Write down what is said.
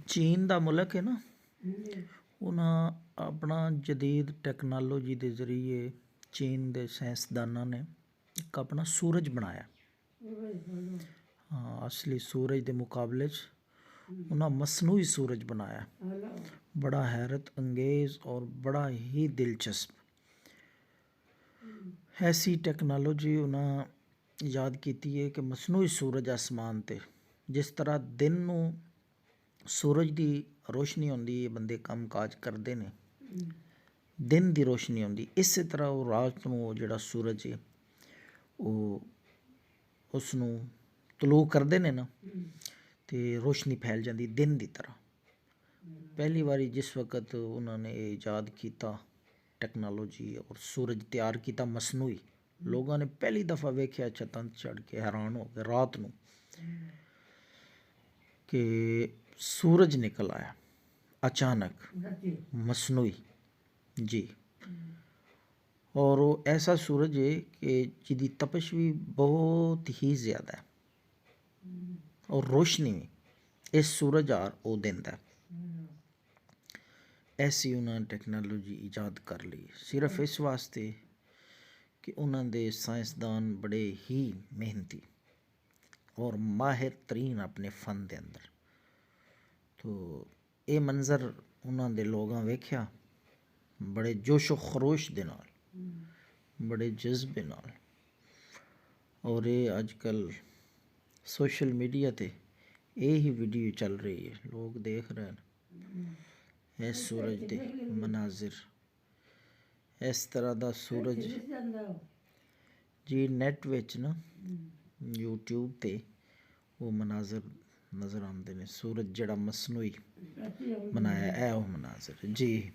ਚੀਨ ਦਾ ਮੁਲਕ ਹੈ ਨਾ, ਉਹਨਾਂ ਆਪਣਾ ਜਦੀਦ ਟੈਕਨੋਲੋਜੀ ਦੇ ਜ਼ਰੀਏ ਚੀਨ ਦੇ ਸਾਇੰਸਦਾਨਾਂ ਨੇ ਇੱਕ ਆਪਣਾ ਸੂਰਜ ਬਣਾਇਆ। ਹਾਂ, ਅਸਲੀ ਸੂਰਜ ਦੇ ਮੁਕਾਬਲੇ 'ਚ ਉਹਨਾਂ ਮਸਨੂਈ ਸੂਰਜ ਬਣਾਇਆ। ਬੜਾ ਹੈਰਤ ਅੰਗੇਜ਼ ਔਰ ਬੜਾ ਹੀ ਦਿਲਚਸਪ ਐਸੀ ਟੈਕਨੋਲੋਜੀ ਉਹਨਾਂ ਈਜਾਦ ਕੀਤੀ ਹੈ ਕਿ ਮਸਨੂਈ ਸੂਰਜ ਆਸਮਾਨ 'ਤੇ ਜਿਸ ਤਰ੍ਹਾਂ ਦਿਨ ਨੂੰ ਸੂਰਜ ਦੀ ਰੋਸ਼ਨੀ ਆਉਂਦੀ ਹੈ, ਬੰਦੇ ਕੰਮ ਕਾਜ ਕਰਦੇ ਨੇ, ਦਿਨ ਦੀ ਰੋਸ਼ਨੀ ਆਉਂਦੀ, ਇਸੇ ਤਰ੍ਹਾਂ ਉਹ ਰਾਤ ਨੂੰ ਉਹ ਜਿਹੜਾ ਸੂਰਜ ਹੈ ਉਹ ਉਸ ਨੂੰ ਤਲੂ ਕਰਦੇ ਨੇ ਨਾ, ਅਤੇ ਰੋਸ਼ਨੀ ਫੈਲ ਜਾਂਦੀ ਦਿਨ ਦੀ ਤਰ੍ਹਾਂ। ਪਹਿਲੀ ਵਾਰੀ ਜਿਸ ਵਕਤ ਉਹਨਾਂ ਨੇ ਇਹ ਈਜਾਦ ਕੀਤਾ ਟੈਕਨੋਲੋਜੀ ਔਰ ਸੂਰਜ ਤਿਆਰ ਕੀਤਾ ਮਸਨੂਈ, ਲੋਕਾਂ ਨੇ ਪਹਿਲੀ ਦਫਾ ਵੇਖਿਆ ਛੱਤਾਂ 'ਤੇ ਚੜ੍ਹ ਕੇ ਹੈਰਾਨ ਹੋ ਕੇ ਰਾਤ ਨੂੰ ਕਿ ਸੂਰਜ ਨਿਕਲ ਆਇਆ ਅਚਾਨਕ ਮਸਨੂਈ ਜੀ। ਔਰ ਉਹ ਐਸਾ ਸੂਰਜ ਹੈ ਕਿ ਜਿਹਦੀ ਤਪਸ਼ ਵੀ ਬਹੁਤ ਹੀ ਜ਼ਿਆਦਾ ਹੈ ਔਰ ਰੋਸ਼ਨੀ ਵੀ ਇਸ ਸੂਰਜ ਆਰ ਉਹ ਦਿੰਦਾ। ਐਸੀ ਉਹਨਾਂ ਨੇ ਟੈਕਨੋਲੋਜੀ ਈਜਾਦ ਕਰ ਲਈ ਸਿਰਫ ਇਸ ਵਾਸਤੇ ਕਿ ਉਹਨਾਂ ਦੇ ਸਾਇੰਸਦਾਨ ਬੜੇ ਹੀ ਮਿਹਨਤੀ ਔਰ ਮਾਹਿਰ ਤਰੀਨ ਆਪਣੇ ਫਨ ਦੇ ਅੰਦਰ। ਤੋ ਇਹ ਮੰਜ਼ਰ ਉਹਨਾਂ ਦੇ ਲੋਕਾਂ ਵੇਖਿਆ ਬੜੇ ਜੋਸ਼ੋ ਖਰੋਸ਼ ਦੇ ਨਾਲ, ਬੜੇ ਜਜ਼ਬੇ ਨਾਲ। ਔਰ ਇਹ ਅੱਜ ਕੱਲ੍ਹ ਸੋਸ਼ਲ ਮੀਡੀਆ 'ਤੇ ਇਹ ਹੀ ਵੀਡੀਓ ਚੱਲ ਰਹੀ ਹੈ, ਲੋਕ ਦੇਖ ਰਹੇ ਹਨ ਇਸ ਸੂਰਜ ਦੇ ਮਨਾਜ਼ਿਰ। ਇਸ ਤਰ੍ਹਾਂ ਦਾ ਸੂਰਜ ਜੀ ਨੈੱਟ ਵਿੱਚ ਨਾ ਯੂਟਿਊਬ 'ਤੇ ਉਹ ਮਨਾਜ਼ਰ ਨਜ਼ਰ ਆਉਂਦੇ ਨੇ, ਸੂਰਜ ਜਿਹੜਾ ਮਸਨੂਈ ਬਣਾਇਆ ਇਹ ਉਹ ਮਨਾਜ਼ਰ ਜੀ।